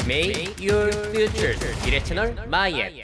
Make your future. 미래 채널 마이앤.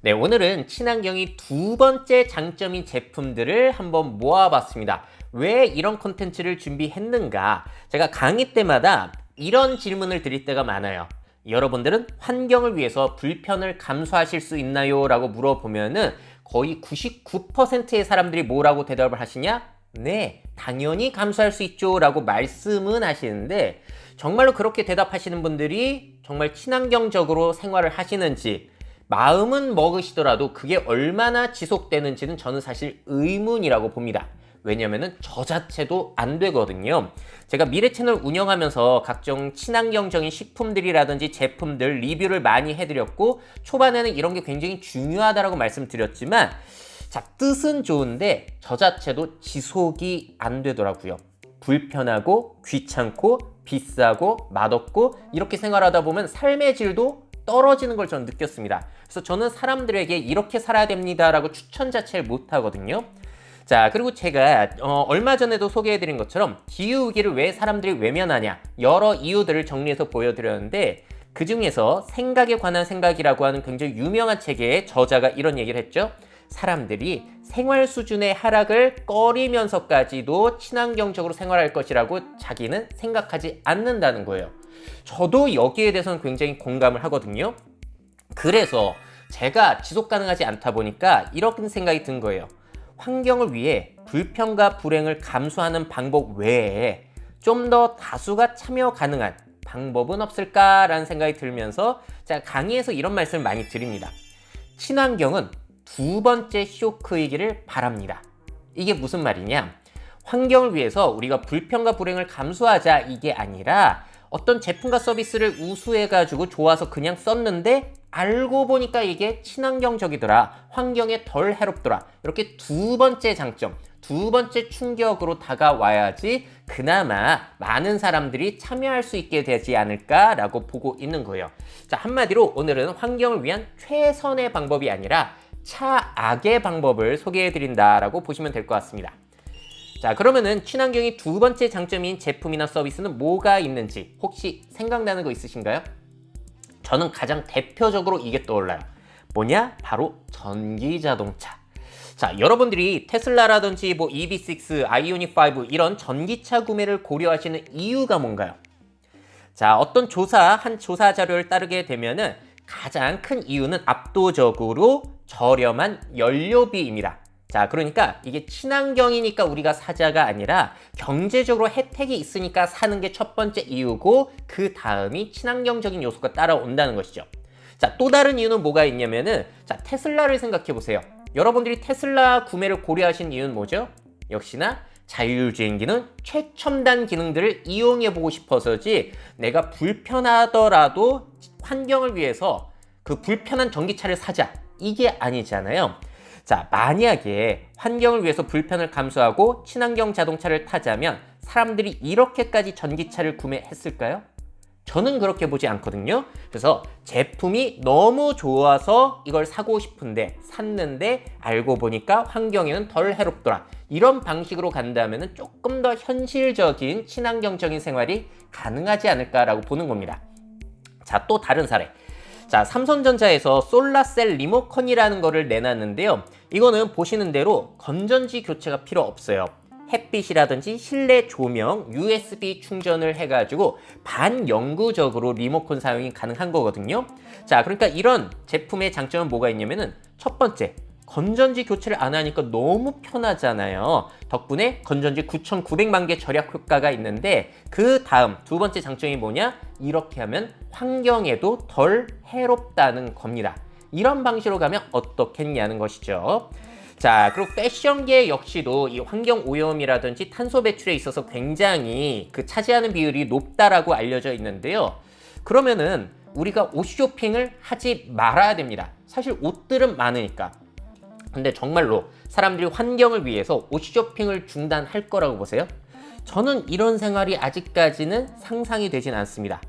네, 오늘은 친환경이 두 번째 장점인 제품들을 한번 모아봤습니다. 왜 이런 콘텐츠를 준비했는가? 제가 강의 때마다 이런 질문을 드릴 때가 많아요. 여러분들은 환경을 위해서 불편을 감수하실 수 있나요? 라고 물어보면은 거의 99%의 사람들이 뭐라고 대답을 하시냐? 네, 당연히 감수할 수 있죠 라고 말씀은 하시는데 정말로 그렇게 대답하시는 분들이 정말 친환경적으로 생활을 하시는지 마음은 먹으시더라도 그게 얼마나 지속되는지는 저는 사실 의문이라고 봅니다. 왜냐면은 저 자체도 안 되거든요. 제가 미래 채널 운영하면서 각종 친환경적인 식품들이라든지 제품들 리뷰를 많이 해드렸고 초반에는 이런 게 굉장히 중요하다고 말씀드렸지만 자, 뜻은 좋은데 저 자체도 지속이 안 되더라고요. 불편하고 귀찮고 비싸고 맛없고 이렇게 생활하다 보면 삶의 질도 떨어지는 걸 저는 느꼈습니다. 그래서 저는 사람들에게 이렇게 살아야 됩니다 라고 추천 자체를 못 하거든요. 자, 그리고 제가 얼마 전에도 소개해드린 것처럼 기후위기를 왜 사람들이 외면하냐 여러 이유들을 정리해서 보여드렸는데 그 중에서 생각에 관한 생각이라고 하는 굉장히 유명한 책의 저자가 이런 얘기를 했죠. 사람들이 생활 수준의 하락을 꺼리면서까지도 친환경적으로 생활할 것이라고 자기는 생각하지 않는다는 거예요. 저도 여기에 대해서는 굉장히 공감을 하거든요. 그래서 제가 지속 가능하지 않다 보니까 이런 생각이 든 거예요. 환경을 위해 불편과 불행을 감수하는 방법 외에 좀 더 다수가 참여 가능한 방법은 없을까라는 생각이 들면서 제가 강의에서 이런 말씀을 많이 드립니다. 친환경은 두 번째 쇼크이기를 바랍니다. 이게 무슨 말이냐? 환경을 위해서 우리가 불편과 불행을 감수하자 이게 아니라 어떤 제품과 서비스를 우수해가지고 좋아서 그냥 썼는데 알고 보니까 이게 친환경적이더라, 환경에 덜 해롭더라 이렇게 두 번째 장점, 두 번째 충격으로 다가와야지 그나마 많은 사람들이 참여할 수 있게 되지 않을까라고 보고 있는 거예요. 자, 한마디로 오늘은 환경을 위한 최선의 방법이 아니라 차악의 방법을 소개해드린다라고 보시면 될 것 같습니다. 자, 그러면은 친환경이 두 번째 장점인 제품이나 서비스는 뭐가 있는지 혹시 생각나는 거 있으신가요? 저는 가장 대표적으로 이게 떠올라요. 뭐냐? 바로 전기자동차. 자, 여러분들이 테슬라라든지 뭐 EV6, 아이오닉5 이런 전기차 구매를 고려하시는 이유가 뭔가요? 자, 어떤 한 조사 자료를 따르게 되면은 가장 큰 이유는 압도적으로 저렴한 연료비입니다. 자, 그러니까 이게 친환경이니까 우리가 사자가 아니라 경제적으로 혜택이 있으니까 사는 게 첫 번째 이유고 그 다음이 친환경적인 요소가 따라온다는 것이죠. 자, 또 다른 이유는 뭐가 있냐면은 자, 테슬라를 생각해 보세요. 여러분들이 테슬라 구매를 고려하신 이유는 뭐죠? 역시나 자율주행기는 최첨단 기능들을 이용해 보고 싶어서지 내가 불편하더라도 환경을 위해서 그 불편한 전기차를 사자 이게 아니잖아요. 자, 만약에 환경을 위해서 불편을 감수하고 친환경 자동차를 타자면 사람들이 이렇게까지 전기차를 구매했을까요? 저는 그렇게 보지 않거든요. 그래서 제품이 너무 좋아서 이걸 사고 싶은데 샀는데 알고 보니까 환경에는 덜 해롭더라. 이런 방식으로 간다면 조금 더 현실적인 친환경적인 생활이 가능하지 않을까라고 보는 겁니다. 자, 또 다른 사례. 자, 삼성전자에서 솔라셀 리모컨이라는 거를 내놨는데요. 이거는 보시는 대로 건전지 교체가 필요 없어요. 햇빛이라든지 실내 조명, USB 충전을 해가지고 반영구적으로 리모컨 사용이 가능한 거거든요. 자, 그러니까 이런 제품의 장점은 뭐가 있냐면은 첫 번째, 건전지 교체를 안 하니까 너무 편하잖아요. 덕분에 건전지 9,900만 개 절약 효과가 있는데 그 다음 두 번째 장점이 뭐냐? 이렇게 하면 환경에도 덜 해롭다는 겁니다. 이런 방식으로 가면 어떻겠냐는 것이죠. 자, 그리고 패션계 역시도 이 환경 오염이라든지 탄소 배출에 있어서 굉장히 차지하는 비율이 높다라고 알려져 있는데요. 그러면은 우리가 옷 쇼핑을 하지 말아야 됩니다. 사실 옷들은 많으니까. 근데 정말로 사람들이 환경을 위해서 옷 쇼핑을 중단할 거라고 보세요? 저는 이런 생활이 아직까지는 상상이 되진 않습니다.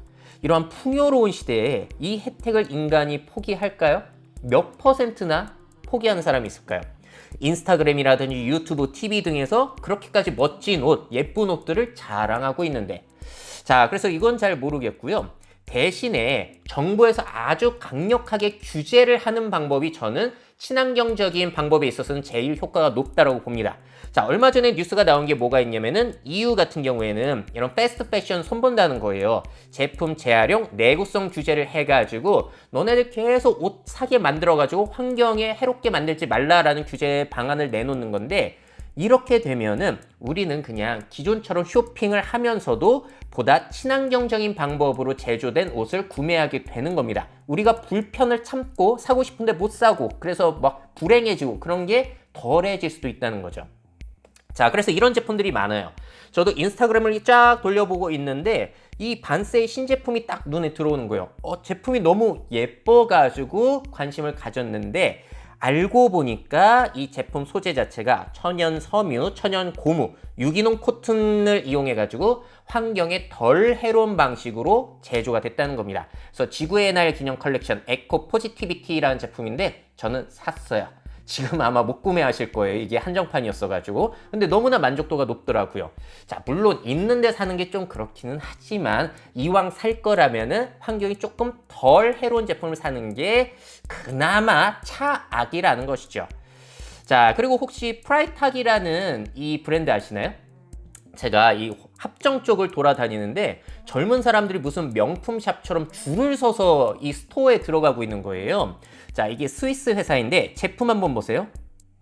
이러한 풍요로운 시대에 이 혜택을 인간이 포기할까요? 몇 %나 포기하는 사람이 있을까요? 인스타그램이라든지 유튜브, TV 등에서 그렇게까지 멋진 옷, 예쁜 옷들을 자랑하고 있는데 자, 그래서 이건 잘 모르겠고요. 대신에 정부에서 아주 강력하게 규제를 하는 방법이 저는 친환경적인 방법에 있어서는 제일 효과가 높다고 봅니다. 자, 얼마 전에 뉴스가 나온 게 뭐가 있냐면은 EU 같은 경우에는 이런 패스트 패션 손본다는 거예요. 제품 재활용 내구성 규제를 해가지고 너네들 계속 옷 사게 만들어가지고 환경에 해롭게 만들지 말라라는 규제 방안을 내놓는 건데, 이렇게 되면은 우리는 그냥 기존처럼 쇼핑을 하면서도 보다 친환경적인 방법으로 제조된 옷을 구매하게 되는 겁니다. 우리가 불편을 참고 사고 싶은데 못 사고, 그래서 막 불행해지고 그런 게 덜해질 수도 있다는 거죠. 자, 그래서 이런 제품들이 많아요. 저도 인스타그램을 쫙 돌려보고 있는데 이 반세의 신제품이 딱 눈에 들어오는 거예요. 제품이 너무 예뻐가지고 관심을 가졌는데, 알고 보니까 이 제품 소재 자체가 천연 섬유, 천연 고무, 유기농 코튼을 이용해가지고 환경에 덜 해로운 방식으로 제조가 됐다는 겁니다. 그래서 지구의 날 기념 컬렉션 에코 포지티비티라는 제품인데 저는 샀어요. 지금 아마 못 구매하실 거예요. 이게 한정판이었어가지고. 근데 너무나 만족도가 높더라고요. 자, 물론 있는데 사는 게 좀 그렇기는 하지만 이왕 살 거라면은 환경이 조금 덜 해로운 제품을 사는 게 그나마 차악이라는 것이죠. 자, 그리고 혹시 프라이탁이라는 이 브랜드 아시나요? 제가 이 합정 쪽을 돌아다니는데 젊은 사람들이 무슨 명품샵처럼 줄을 서서 이 스토어에 들어가고 있는 거예요. 자, 이게 스위스 회사인데 제품 한번 보세요.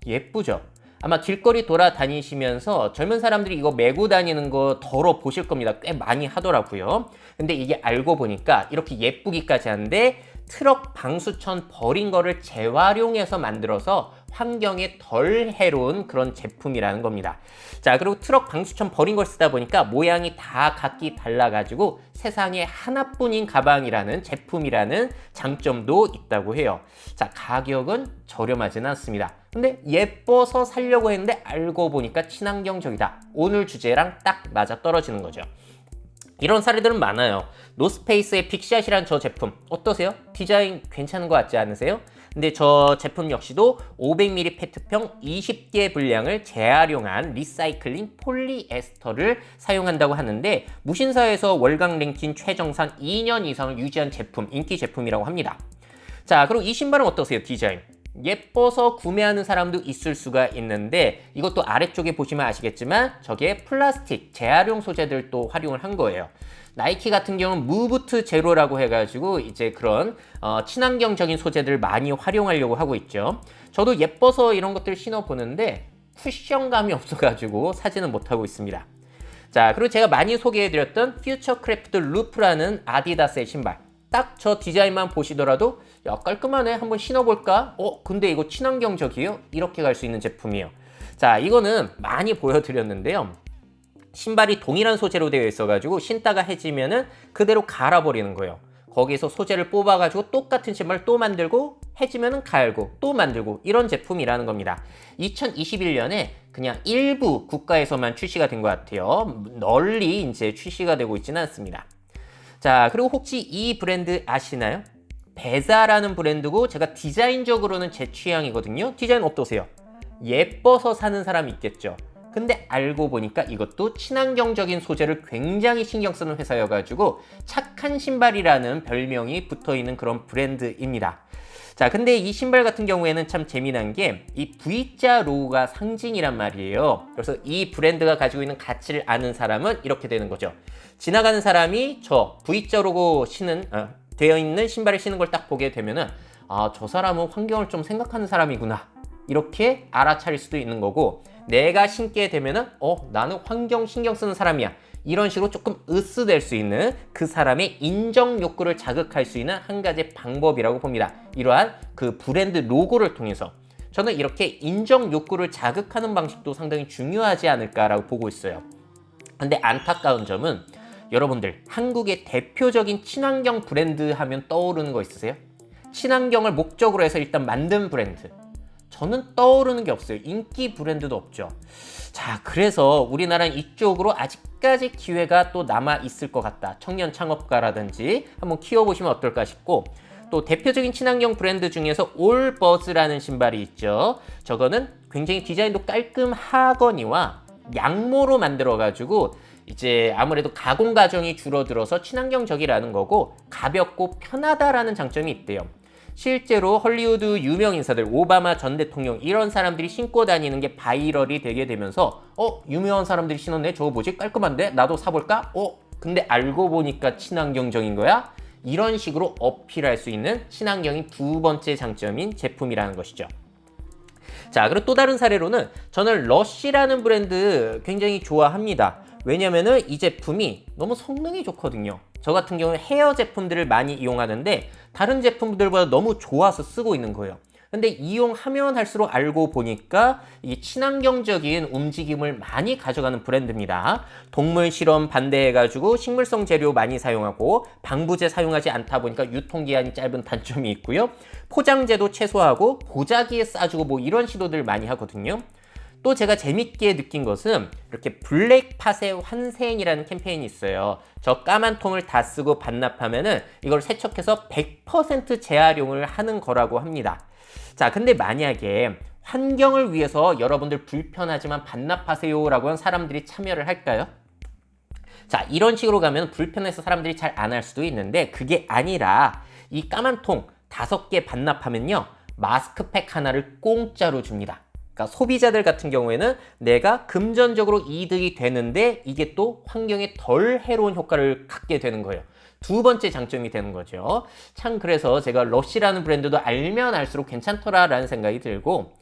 예쁘죠? 아마 길거리 돌아다니시면서 젊은 사람들이 이거 메고 다니는 거 덜어 보실 겁니다. 꽤 많이 하더라고요. 근데 이게 알고 보니까 이렇게 예쁘기까지 한데 트럭 방수천 버린 거를 재활용해서 만들어서 환경에 덜 해로운 그런 제품이라는 겁니다. 자, 그리고 트럭 방수천 버린 걸 쓰다 보니까 모양이 다 각기 달라가지고 세상에 하나뿐인 가방이라는 제품이라는 장점도 있다고 해요. 자, 가격은 저렴하지는 않습니다. 근데 예뻐서 살려고 했는데 알고 보니까 친환경적이다. 오늘 주제랑 딱 맞아 떨어지는 거죠. 이런 사례들은 많아요. 노스페이스의 빅샷이란 저 제품 어떠세요? 디자인 괜찮은 것 같지 않으세요? 근데 저 제품 역시도 500ml 페트병 20개 분량을 재활용한 리사이클링 폴리에스터를 사용한다고 하는데 무신사에서 월간 랭킹 최정상 2년 이상을 유지한 제품, 인기 제품이라고 합니다. 자, 그리고 이 신발은 어떠세요? 디자인 예뻐서 구매하는 사람도 있을 수가 있는데 이것도 아래쪽에 보시면 아시겠지만 저게 플라스틱 재활용 소재들도 활용을 한 거예요. 나이키 같은 경우는 무브트 제로라고 해가지고 이제 그런 친환경적인 소재들 많이 활용하려고 하고 있죠. 저도 예뻐서 이런 것들 신어보는데 쿠션감이 없어가지고 사지는 못하고 있습니다. 자, 그리고 제가 많이 소개해드렸던 퓨처크래프트 루프라는 아디다스의 신발, 딱 저 디자인만 보시더라도 야, 깔끔하네, 한번 신어볼까? 근데 이거 친환경적이에요? 이렇게 갈 수 있는 제품이에요. 자, 이거는 많이 보여드렸는데요. 신발이 동일한 소재로 되어 있어가지고 신다가 해지면은 그대로 갈아버리는 거예요. 거기서 소재를 뽑아가지고 똑같은 신발 또 만들고 해지면은 갈고 또 만들고 이런 제품이라는 겁니다. 2021년에 그냥 일부 국가에서만 출시가 된 것 같아요. 널리 이제 출시가 되고 있지는 않습니다. 자, 그리고 혹시 이 브랜드 아시나요? 베자라는 브랜드고 제가 디자인적으로는 제 취향이거든요. 디자인 어떠세요? 예뻐서 사는 사람이 있겠죠. 근데 알고 보니까 이것도 친환경적인 소재를 굉장히 신경 쓰는 회사여가지고 착한 신발이라는 별명이 붙어있는 그런 브랜드입니다. 자, 근데 이 신발 같은 경우에는 참 재미난 게 이 V자 로고가 상징이란 말이에요. 그래서 이 브랜드가 가지고 있는 가치를 아는 사람은 이렇게 되는 거죠. 지나가는 사람이 저 V자 로고 되어 있는 신발을 신는 걸 딱 보게 되면은 저 사람은 환경을 좀 생각하는 사람이구나, 이렇게 알아차릴 수도 있는 거고, 내가 신게 되면은 나는 환경 신경 쓰는 사람이야, 이런 식으로 조금 으스댈 수 있는 그 사람의 인정 욕구를 자극할 수 있는 한 가지 방법이라고 봅니다. 이러한 그 브랜드 로고를 통해서 저는 이렇게 인정 욕구를 자극하는 방식도 상당히 중요하지 않을까라고 보고 있어요. 근데 안타까운 점은 여러분들 한국의 대표적인 친환경 브랜드 하면 떠오르는 거 있으세요? 친환경을 목적으로 해서 일단 만든 브랜드, 저는 떠오르는 게 없어요. 인기 브랜드도 없죠. 자, 그래서 우리나라는 이쪽으로 아직까지 기회가 또 남아 있을 것 같다. 청년 창업가라든지 한번 키워보시면 어떨까 싶고, 또 대표적인 친환경 브랜드 중에서 올버즈라는 신발이 있죠. 저거는 굉장히 디자인도 깔끔하거니와 양모로 만들어가지고 이제 아무래도 가공 과정이 줄어들어서 친환경적이라는 거고 가볍고 편하다라는 장점이 있대요. 실제로 헐리우드 유명 인사들, 오바마 전 대통령 이런 사람들이 신고 다니는 게 바이럴이 되게 되면서 유명한 사람들이 신었네? 저거 뭐지? 깔끔한데? 나도 사볼까? 근데 알고 보니까 친환경적인 거야? 이런 식으로 어필할 수 있는 친환경이 두 번째 장점인 제품이라는 것이죠. 자, 그리고 또 다른 사례로는 저는 러쉬라는 브랜드 굉장히 좋아합니다. 왜냐면은 이 제품이 너무 성능이 좋거든요. 저 같은 경우는 헤어 제품들을 많이 이용하는데 다른 제품들보다 너무 좋아서 쓰고 있는 거예요. 근데 이용하면 할수록 알고 보니까 이 친환경적인 움직임을 많이 가져가는 브랜드입니다. 동물 실험 반대해가지고 식물성 재료 많이 사용하고 방부제 사용하지 않다 보니까 유통기한이 짧은 단점이 있고요. 포장재도 최소화하고 보자기에 싸주고 뭐 이런 시도들 많이 하거든요. 또 제가 재밌게 느낀 것은 이렇게 블랙팟의 환생이라는 캠페인이 있어요. 저 까만 통을 다 쓰고 반납하면은 이걸 세척해서 100% 재활용을 하는 거라고 합니다. 자, 근데 만약에 환경을 위해서 여러분들 불편하지만 반납하세요 라고 한 사람들이 참여를 할까요? 자, 이런 식으로 가면 불편해서 사람들이 잘 안 할 수도 있는데 그게 아니라 이 까만 통 5개 반납하면요 마스크팩 하나를 공짜로 줍니다. 그러니까 소비자들 같은 경우에는 내가 금전적으로 이득이 되는데 이게 또 환경에 덜 해로운 효과를 갖게 되는 거예요. 두 번째 장점이 되는 거죠. 참 그래서 제가 러쉬라는 브랜드도 알면 알수록 괜찮더라라는 생각이 들고,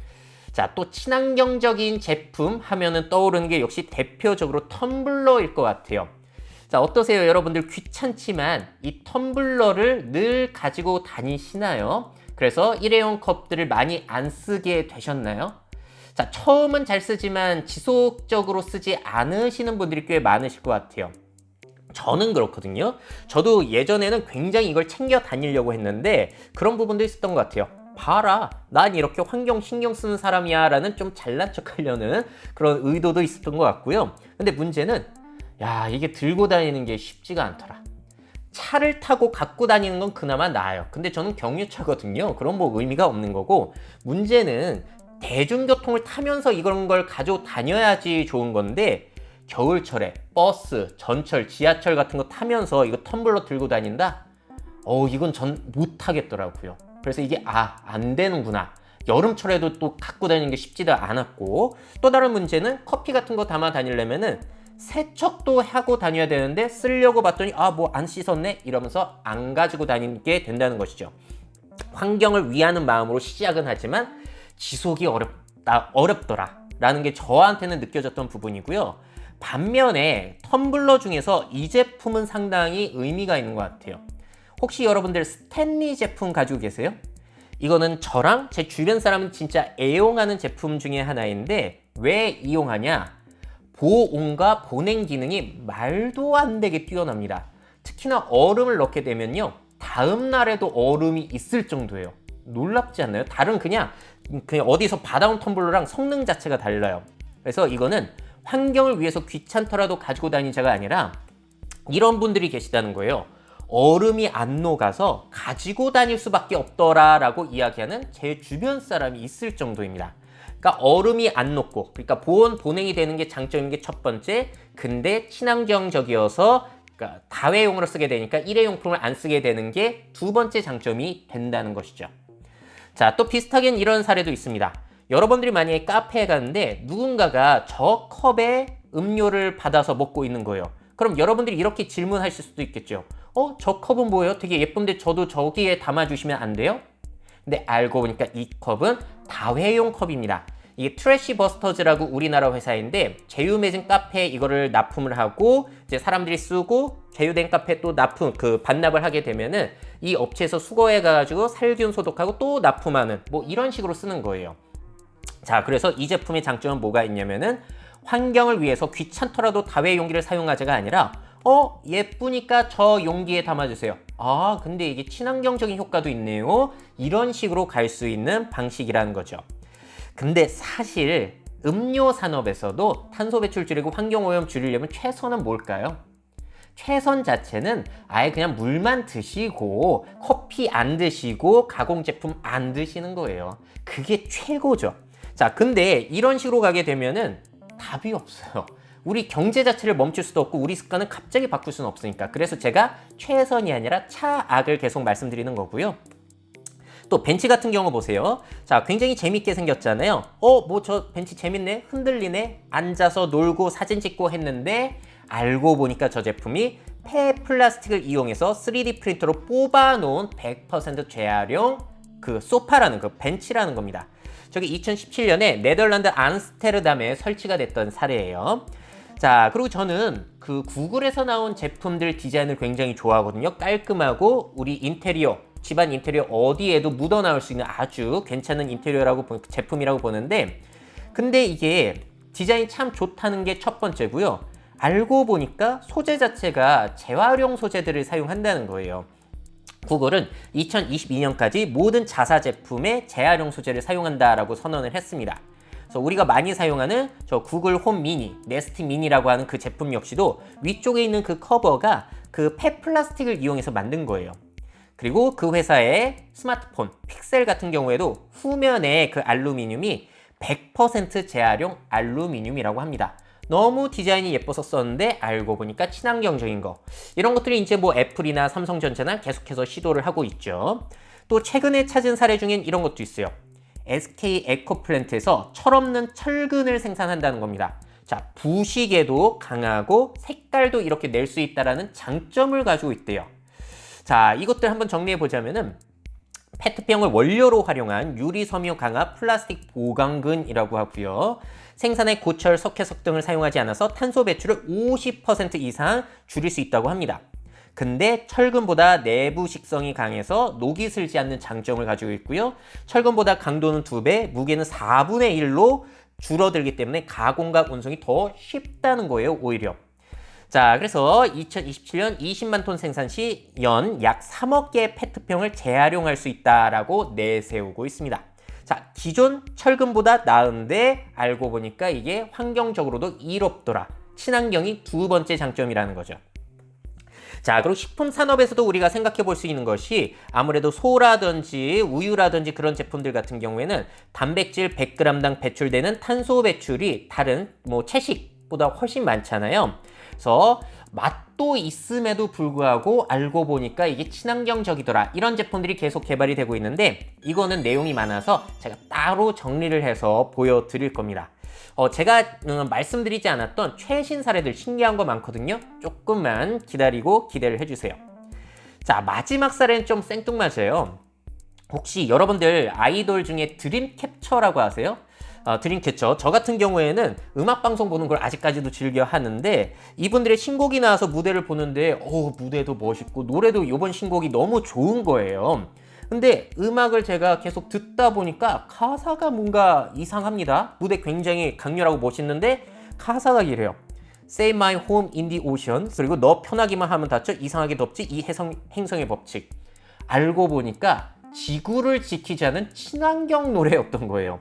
자, 또 친환경적인 제품 하면은 떠오르는 게 역시 대표적으로 텀블러일 것 같아요. 자, 어떠세요? 여러분들 귀찮지만 이 텀블러를 늘 가지고 다니시나요? 그래서 일회용 컵들을 많이 안 쓰게 되셨나요? 자, 처음은 잘 쓰지만 지속적으로 쓰지 않으시는 분들이 꽤 많으실 것 같아요. 저는 그렇거든요. 저도 예전에는 굉장히 이걸 챙겨 다니려고 했는데 그런 부분도 있었던 것 같아요. 봐라, 난 이렇게 환경 신경 쓰는 사람이야 라는 좀 잘난 척 하려는 그런 의도도 있었던 것 같고요. 근데 문제는 이게 들고 다니는 게 쉽지가 않더라. 차를 타고 갖고 다니는 건 그나마 나아요. 근데 저는 경유차거든요. 그런 뭐 의미가 없는 거고, 문제는 대중교통을 타면서 이런 걸 가지고 다녀야지 좋은 건데 겨울철에 버스, 전철, 지하철 같은 거 타면서 이거 텀블러 들고 다닌다? 이건 전 못하겠더라고요. 그래서 이게 안 되는구나. 여름철에도 또 갖고 다니는 게 쉽지도 않았고, 또 다른 문제는 커피 같은 거 담아 다니려면은 세척도 하고 다녀야 되는데 쓰려고 봤더니 뭐 안 씻었네? 이러면서 안 가지고 다니게 된다는 것이죠. 환경을 위하는 마음으로 시작은 하지만 지속이 어렵더라 라는 게 저한테는 느껴졌던 부분이고요. 반면에 텀블러 중에서 이 제품은 상당히 의미가 있는 것 같아요. 혹시 여러분들 스탠리 제품 가지고 계세요? 이거는 저랑 제 주변 사람은 진짜 애용하는 제품 중에 하나인데 왜 이용하냐? 보온과 보냉 기능이 말도 안 되게 뛰어납니다. 특히나 얼음을 넣게 되면요 다음 날에도 얼음이 있을 정도예요. 놀랍지 않나요? 다른 그냥 어디서 받아온 텀블러랑 성능 자체가 달라요. 그래서 이거는 환경을 위해서 귀찮더라도 가지고 다니자가 아니라 이런 분들이 계시다는 거예요. 얼음이 안 녹아서 가지고 다닐 수밖에 없더라 라고 이야기하는 제 주변 사람이 있을 정도입니다. 그러니까 얼음이 안 녹고, 그러니까 보온, 보냉이 되는 게 장점인 게 첫 번째. 근데 친환경적이어서 그러니까 다회용으로 쓰게 되니까 일회용품을 안 쓰게 되는 게 두 번째 장점이 된다는 것이죠. 자, 또 비슷하게는 이런 사례도 있습니다. 여러분들이 만약에 카페에 갔는데 누군가가 저 컵에 음료를 받아서 먹고 있는 거예요. 그럼 여러분들이 이렇게 질문하실 수도 있겠죠. 저 컵은 뭐예요? 되게 예쁜데 저도 저기에 담아주시면 안 돼요? 근데 알고 보니까 이 컵은 다회용 컵입니다. 이게 트래시 버스터즈라고 우리나라 회사인데 제휴 매진 카페에 이거를 납품을 하고 이제 사람들이 쓰고 제휴된 카페에 또 반납을 하게 되면은 이 업체에서 수거해 가지고 살균 소독하고 또 납품하는 뭐 이런 식으로 쓰는 거예요. 자, 그래서 이 제품의 장점은 뭐가 있냐면은 환경을 위해서 귀찮더라도 다회 용기를 사용하자가 아니라 예쁘니까 저 용기에 담아주세요. 근데 이게 친환경적인 효과도 있네요. 이런 식으로 갈 수 있는 방식이라는 거죠. 근데 사실 음료 산업에서도 탄소 배출 줄이고 환경오염 줄이려면 최선은 뭘까요? 최선 자체는 아예 그냥 물만 드시고 커피 안 드시고 가공 제품 안 드시는 거예요. 그게 최고죠. 자, 근데 이런 식으로 가게 되면은 답이 없어요. 우리 경제 자체를 멈출 수도 없고 우리 습관은 갑자기 바꿀 수는 없으니까. 그래서 제가 최선이 아니라 차악을 계속 말씀드리는 거고요. 또 벤치 같은 경우 보세요. 자, 굉장히 재밌게 생겼잖아요. 뭐 저 벤치 재밌네? 흔들리네? 앉아서 놀고 사진 찍고 했는데 알고 보니까 저 제품이 폐 플라스틱을 이용해서 3D 프린터로 뽑아놓은 100% 재활용 그 소파라는 그 벤치라는 겁니다. 저기 2017년에 네덜란드 암스테르담에 설치가 됐던 사례예요. 자, 그리고 저는 그 구글에서 나온 제품들 디자인을 굉장히 좋아하거든요. 깔끔하고 우리 인테리어, 집안 인테리어 어디에도 묻어 나올 수 있는 아주 괜찮은 인테리어라고 제품이라고 보는데, 근데 이게 디자인이 참 좋다는 게 첫 번째고요. 알고 보니까 소재 자체가 재활용 소재들을 사용한다는 거예요. 구글은 2022년까지 모든 자사 제품에 재활용 소재를 사용한다라고 선언을 했습니다. 그래서 우리가 많이 사용하는 저 구글 홈 미니, 네스트 미니라고 하는 그 제품 역시도 위쪽에 있는 그 커버가 그 폐플라스틱을 이용해서 만든 거예요. 그리고 그 회사의 스마트폰, 픽셀 같은 경우에도 후면에 그 알루미늄이 100% 재활용 알루미늄이라고 합니다. 너무 디자인이 예뻐서 썼는데 알고 보니까 친환경적인 거. 이런 것들이 이제 뭐 애플이나 삼성전자나 계속해서 시도를 하고 있죠. 또 최근에 찾은 사례 중엔 이런 것도 있어요. SK 에코플랜트에서 철없는 철근을 생산한다는 겁니다. 자, 부식에도 강하고 색깔도 이렇게 낼 수 있다는 장점을 가지고 있대요. 자, 이것들 한번 정리해 보자면은 페트병을 원료로 활용한 유리 섬유 강화 플라스틱 보강근이라고 하고요. 생산에 고철, 석회석 등을 사용하지 않아서 탄소 배출을 50% 이상 줄일 수 있다고 합니다. 근데 철근보다 내부 식성이 강해서 녹이 슬지 않는 장점을 가지고 있고요. 철근보다 강도는 2배, 무게는 4분의 1로 줄어들기 때문에 가공과 운송이 더 쉽다는 거예요, 오히려. 자, 그래서 2027년 20만 톤 생산 시 연 약 3억 개의 페트병을 재활용할 수 있다라고 내세우고 있습니다. 자, 기존 철근보다 나은데 알고 보니까 이게 환경적으로도 이롭더라. 친환경이 두 번째 장점이라는 거죠. 자, 그리고 식품 산업에서도 우리가 생각해 볼 수 있는 것이 아무래도 소라든지 우유라든지 그런 제품들 같은 경우에는 단백질 100g당 배출되는 탄소 배출이 다른 뭐 채식보다 훨씬 많잖아요. 그래서 맛도 있음에도 불구하고 알고 보니까 이게 친환경적이더라. 이런 제품들이 계속 개발이 되고 있는데 이거는 내용이 많아서 제가 따로 정리를 해서 보여드릴 겁니다. 제가 말씀드리지 않았던 최신 사례들 신기한 거 많거든요. 조금만 기다리고 기대를 해주세요. 자, 마지막 사례는 좀 생뚱맞아요. 혹시 여러분들 아이돌 중에 드림캡처라고 아세요? 드림캐쳐. 저 같은 경우에는 음악방송 보는 걸 아직까지도 즐겨 하는데 이분들의 신곡이 나와서 무대를 보는데 무대도 멋있고 노래도 이번 신곡이 너무 좋은 거예요. 근데 음악을 제가 계속 듣다 보니까 가사가 뭔가 이상합니다. 무대 굉장히 강렬하고 멋있는데 가사가 이래요. Save my home in the ocean. 그리고 너 편하기만 하면 다쳐. 이상하게 덥지. 이 행성의 법칙. 알고 보니까 지구를 지키자는 친환경 노래였던 거예요.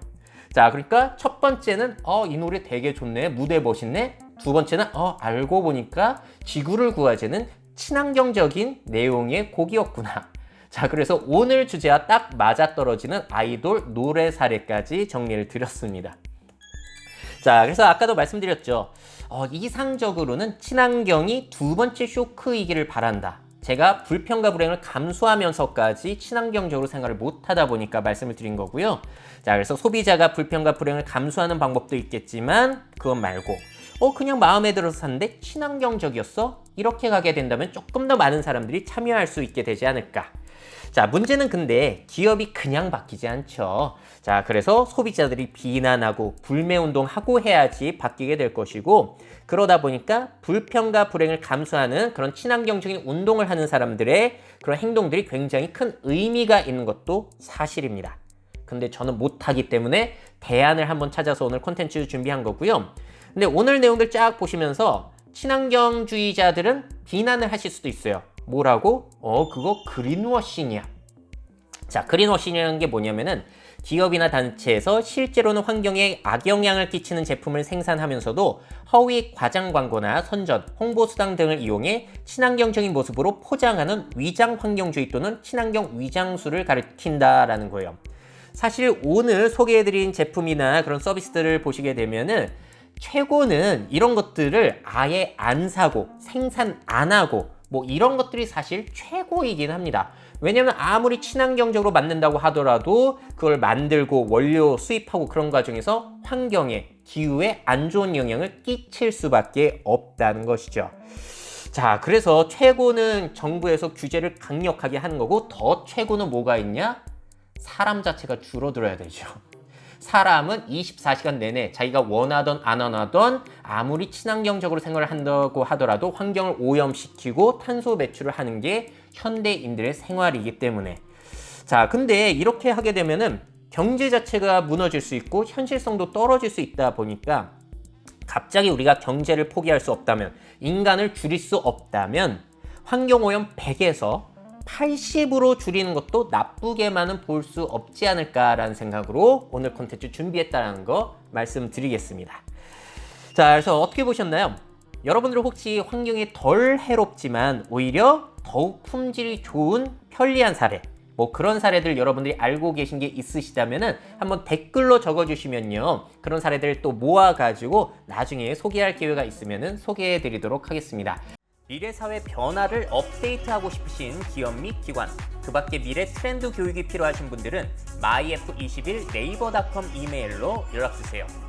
자, 그러니까 첫 번째는 이 노래 되게 좋네, 무대 멋있네. 두 번째는 알고 보니까 지구를 구하자는 친환경적인 내용의 곡이었구나. 자, 그래서 오늘 주제와 딱 맞아떨어지는 아이돌 노래 사례까지 정리를 드렸습니다. 자, 그래서 아까도 말씀드렸죠. 이상적으로는 친환경이 두 번째 쇼크이기를 바란다. 제가 불평과 불행을 감수하면서까지 친환경적으로 생활을 못하다 보니까 말씀을 드린 거고요. 자, 그래서 소비자가 불평과 불행을 감수하는 방법도 있겠지만 그건 말고 그냥 마음에 들어서 샀는데 친환경적이었어? 이렇게 가게 된다면 조금 더 많은 사람들이 참여할 수 있게 되지 않을까. 자, 문제는 근데 기업이 그냥 바뀌지 않죠. 자, 그래서 소비자들이 비난하고 불매운동하고 해야지 바뀌게 될 것이고, 그러다 보니까 불평과 불행을 감수하는 그런 친환경적인 운동을 하는 사람들의 그런 행동들이 굉장히 큰 의미가 있는 것도 사실입니다. 근데 저는 못하기 때문에 대안을 한번 찾아서 오늘 콘텐츠 준비한 거고요. 근데 오늘 내용들 쫙 보시면서 친환경주의자들은 비난을 하실 수도 있어요. 뭐라고? 그거 그린워싱이야. 자, 그린워싱이라는 게 뭐냐면은 기업이나 단체에서 실제로는 환경에 악영향을 끼치는 제품을 생산하면서도 허위 과장 광고나 선전, 홍보 수단 등을 이용해 친환경적인 모습으로 포장하는 위장 환경주의 또는 친환경 위장수를 가리킨다라는 거예요. 사실 오늘 소개해드린 제품이나 그런 서비스들을 보시게 되면은 최고는 이런 것들을 아예 안 사고 생산 안 하고 뭐 이런 것들이 사실 최고이긴 합니다. 왜냐면 아무리 친환경적으로 만든다고 하더라도 그걸 만들고 원료 수입하고 그런 과정에서 환경에, 기후에 안 좋은 영향을 끼칠 수밖에 없다는 것이죠. 자, 그래서 최고는 정부에서 규제를 강력하게 하는 거고, 더 최고는 뭐가 있냐? 사람 자체가 줄어들어야 되죠. 사람은 24시간 내내 자기가 원하던 안 원하던 아무리 친환경적으로 생활을 한다고 하더라도 환경을 오염시키고 탄소 배출을 하는 게 현대인들의 생활이기 때문에. 자, 근데 이렇게 하게 되면은 경제 자체가 무너질 수 있고 현실성도 떨어질 수 있다 보니까 갑자기 우리가 경제를 포기할 수 없다면, 인간을 줄일 수 없다면 환경오염 100에서 80으로 줄이는 것도 나쁘게만은 볼 수 없지 않을까라는 생각으로 오늘 콘텐츠 준비했다는 거 말씀드리겠습니다. 자, 그래서 어떻게 보셨나요? 여러분들 혹시 환경에 덜 해롭지만 오히려 더욱 품질이 좋은 편리한 사례, 뭐 그런 사례들 여러분들이 알고 계신 게 있으시다면은 한번 댓글로 적어주시면요, 그런 사례들 또 모아가지고 나중에 소개할 기회가 있으면은 소개해드리도록 하겠습니다. 미래 사회 변화를 업데이트하고 싶으신 기업 및 기관, 그 밖에 미래 트렌드 교육이 필요하신 분들은 myf21naver.com 이메일로 연락주세요.